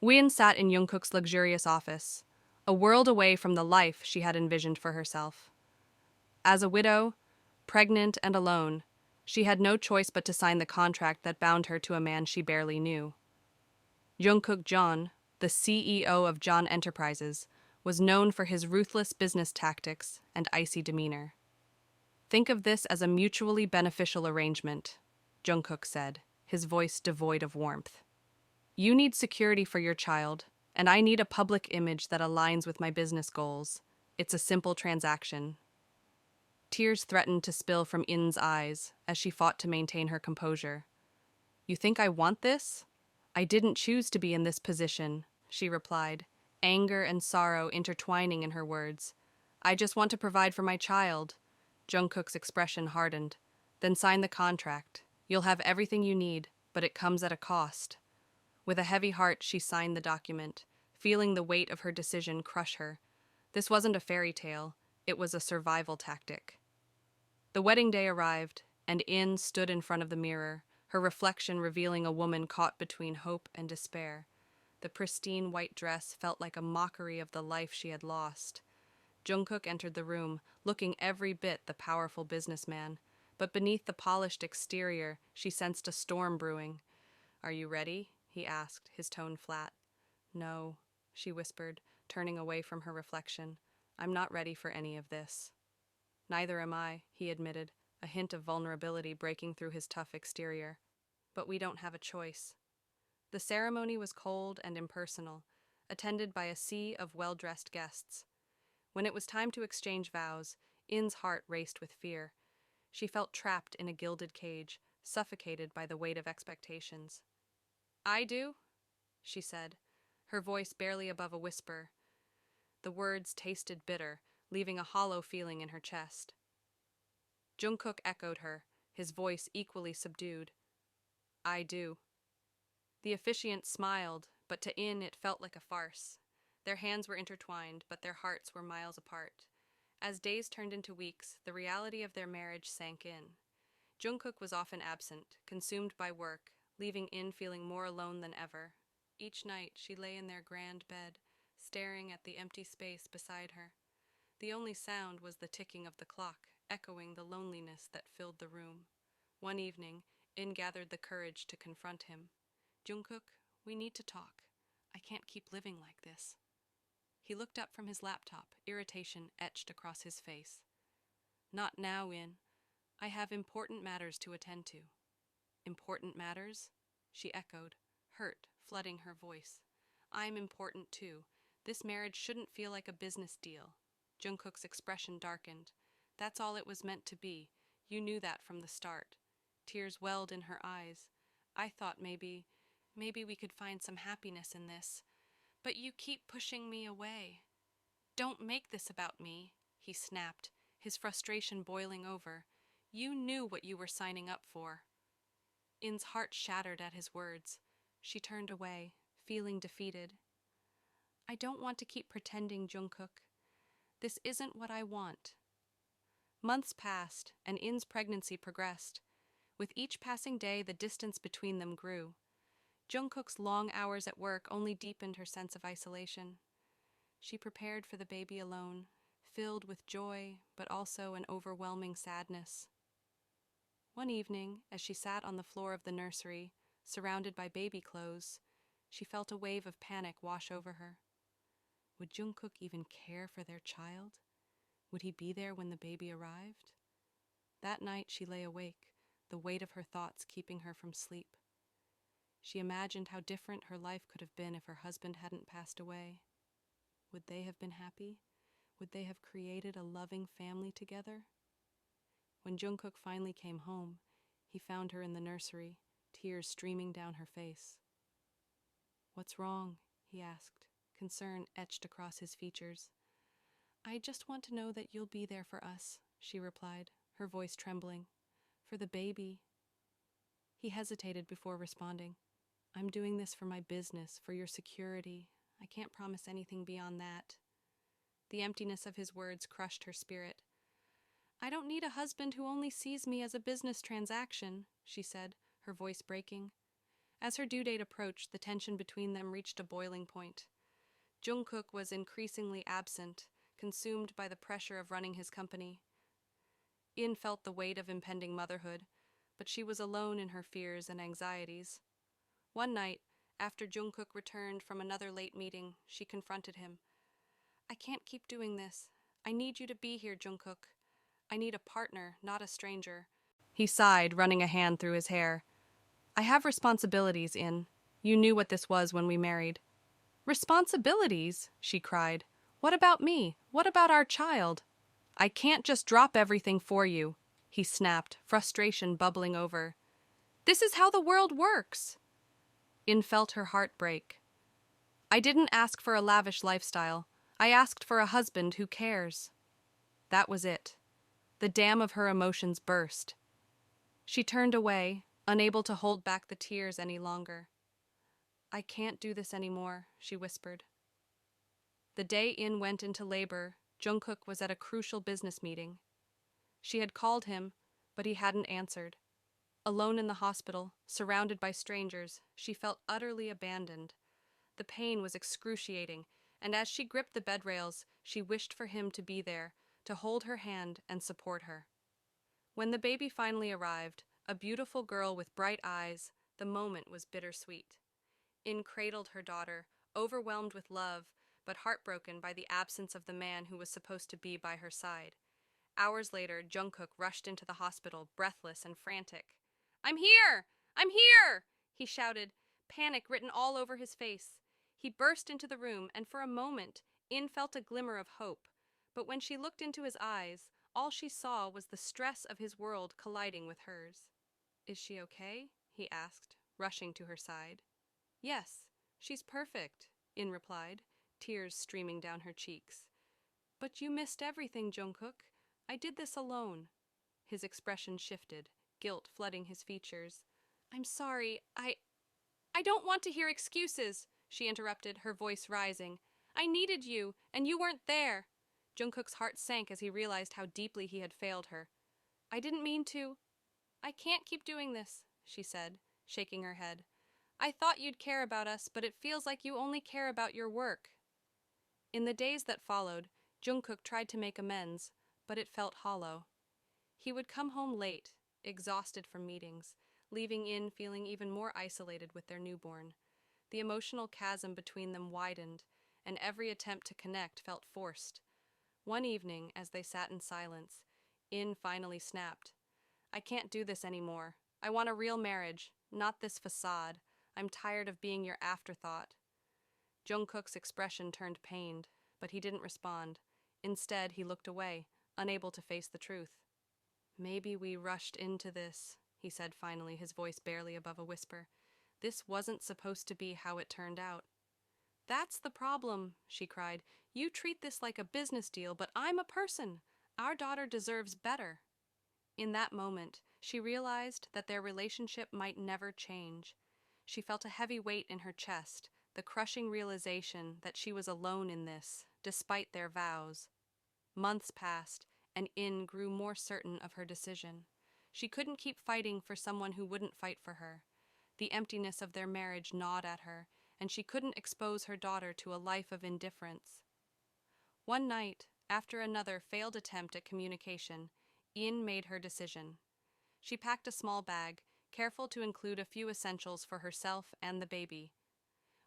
Wheein sat in Jungkook's luxurious office, a world away from the life she had envisioned for herself. As a widow, pregnant and alone, she had no choice but to sign the contract that bound her to a man she barely knew. Jungkook John, the CEO of John Enterprises, was known for his ruthless business tactics and icy demeanor. "Think of this as a mutually beneficial arrangement," Jungkook said, his voice devoid of warmth. "You need security for your child, and I need a public image that aligns with my business goals. It's a simple transaction." Tears threatened to spill from In's eyes as she fought to maintain her composure. "You think I want this? I didn't choose to be in this position," she replied, anger and sorrow intertwining in her words. "I just want to provide for my child." Jungkook's expression hardened. "Then sign the contract. You'll have everything you need, but it comes at a cost." With a heavy heart, she signed the document, feeling the weight of her decision crush her. This wasn't a fairy tale, it was a survival tactic. The wedding day arrived, and In stood in front of the mirror, her reflection revealing a woman caught between hope and despair. The pristine white dress felt like a mockery of the life she had lost. Jungkook entered the room, looking every bit the powerful businessman, but beneath the polished exterior, she sensed a storm brewing. "Are you ready?" he asked, his tone flat. "No," she whispered, turning away from her reflection. "I'm not ready for any of this." "Neither am I," he admitted, a hint of vulnerability breaking through his tough exterior. "But we don't have a choice." The ceremony was cold and impersonal, attended by a sea of well-dressed guests. When it was time to exchange vows, In's heart raced with fear. She felt trapped in a gilded cage, suffocated by the weight of expectations. "I do," she said, her voice barely above a whisper. The words tasted bitter, leaving a hollow feeling in her chest. Jungkook echoed her, his voice equally subdued. "I do." The officiant smiled, but to In it felt like a farce. Their hands were intertwined, but their hearts were miles apart. As days turned into weeks, the reality of their marriage sank in. Jungkook was often absent, consumed by work, leaving In feeling more alone than ever. Each night she lay in their grand bed, staring at the empty space beside her. The only sound was the ticking of the clock, echoing the loneliness that filled the room. One evening, In gathered the courage to confront him. "Jungkook, we need to talk. I can't keep living like this." He looked up from his laptop, irritation etched across his face. "Not now, In. I have important matters to attend to." "Important matters?" she echoed, hurt flooding her voice. "I'm important too. This marriage shouldn't feel like a business deal." Jungkook's expression darkened. "That's all it was meant to be. You knew that from the start." Tears welled in her eyes. "I thought maybe we could find some happiness in this. But you keep pushing me away." "Don't make this about me," he snapped, his frustration boiling over. "You knew what you were signing up for." In's heart shattered at his words. She turned away, feeling defeated. "I don't want to keep pretending, Jungkook. This isn't what I want." Months passed, and In's pregnancy progressed. With each passing day, the distance between them grew. Jungkook's long hours at work only deepened her sense of isolation. She prepared for the baby alone, filled with joy, but also an overwhelming sadness. One evening, as she sat on the floor of the nursery, surrounded by baby clothes, she felt a wave of panic wash over her. Would Jungkook even care for their child? Would he be there when the baby arrived? That night she lay awake, the weight of her thoughts keeping her from sleep. She imagined how different her life could have been if her husband hadn't passed away. Would they have been happy? Would they have created a loving family together? When Jungkook finally came home, he found her in the nursery, tears streaming down her face. "What's wrong?" he asked, concern etched across his features. "I just want to know that you'll be there for us," she replied, her voice trembling. "For the baby." He hesitated before responding. "I'm doing this for my business, for your security. I can't promise anything beyond that." The emptiness of his words crushed her spirit. "I don't need a husband who only sees me as a business transaction," she said, her voice breaking. As her due date approached, the tension between them reached a boiling point. Jungkook was increasingly absent, consumed by the pressure of running his company. In felt the weight of impending motherhood, but she was alone in her fears and anxieties. One night, after Jungkook returned from another late meeting, she confronted him. "I can't keep doing this. I need you to be here, Jungkook. I need a partner, not a stranger." He sighed, running a hand through his hair. "I have responsibilities, In. You knew what this was when we married." "Responsibilities?" she cried. "What about me? What about our child?" "I can't just drop everything for you," he snapped, frustration bubbling over. "This is how the world works." In felt her heart break. "I didn't ask for a lavish lifestyle. I asked for a husband who cares." That was it. The dam of her emotions burst. She turned away, unable to hold back the tears any longer. "I can't do this anymore," she whispered. The day In went into labor, Jungkook was at a crucial business meeting. She had called him, but he hadn't answered. Alone in the hospital, surrounded by strangers, she felt utterly abandoned. The pain was excruciating, and as she gripped the bed rails, she wished for him to be there, to hold her hand and support her. When the baby finally arrived, a beautiful girl with bright eyes, the moment was bittersweet. In cradled her daughter, overwhelmed with love, but heartbroken by the absence of the man who was supposed to be by her side. Hours later, Jungkook rushed into the hospital, breathless and frantic. "I'm here! I'm here!" he shouted, panic written all over his face. He burst into the room, and for a moment, In felt a glimmer of hope. But when she looked into his eyes, all she saw was the stress of his world colliding with hers. "Is she okay?" he asked, rushing to her side. "Yes, she's perfect," In replied, tears streaming down her cheeks. "But you missed everything, Jungkook. I did this alone." His expression shifted, guilt flooding his features. "I'm sorry. I don't want to hear excuses," she interrupted, her voice rising. "I needed you, and you weren't there." Jungkook's heart sank as he realized how deeply he had failed her. "I didn't mean to." "I can't keep doing this," she said, shaking her head. "I thought you'd care about us, but it feels like you only care about your work." In the days that followed, Jungkook tried to make amends, but it felt hollow. He would come home late, exhausted from meetings, leaving In feeling even more isolated with their newborn. The emotional chasm between them widened, and every attempt to connect felt forced. One evening, as they sat in silence, In finally snapped. "I can't do this anymore. I want a real marriage, not this facade. I'm tired of being your afterthought." Jungkook's expression turned pained, but he didn't respond. Instead, he looked away, unable to face the truth. "Maybe we rushed into this," he said finally, his voice barely above a whisper. "This wasn't supposed to be how it turned out." "That's the problem," she cried. "You treat this like a business deal, but I'm a person. Our daughter deserves better." In that moment, she realized that their relationship might never change. She felt a heavy weight in her chest, the crushing realization that she was alone in this, despite their vows. Months passed, and In grew more certain of her decision. She couldn't keep fighting for someone who wouldn't fight for her. The emptiness of their marriage gnawed at her, and she couldn't expose her daughter to a life of indifference. One night, after another failed attempt at communication, In made her decision. She packed a small bag, careful to include a few essentials for herself and the baby.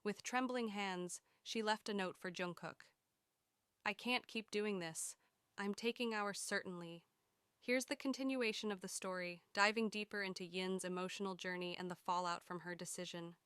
With trembling hands, she left a note for Jungkook. "I can't keep doing this. I'm taking ours certainly." Here's the continuation of the story, diving deeper into Yin's emotional journey and the fallout from her decision.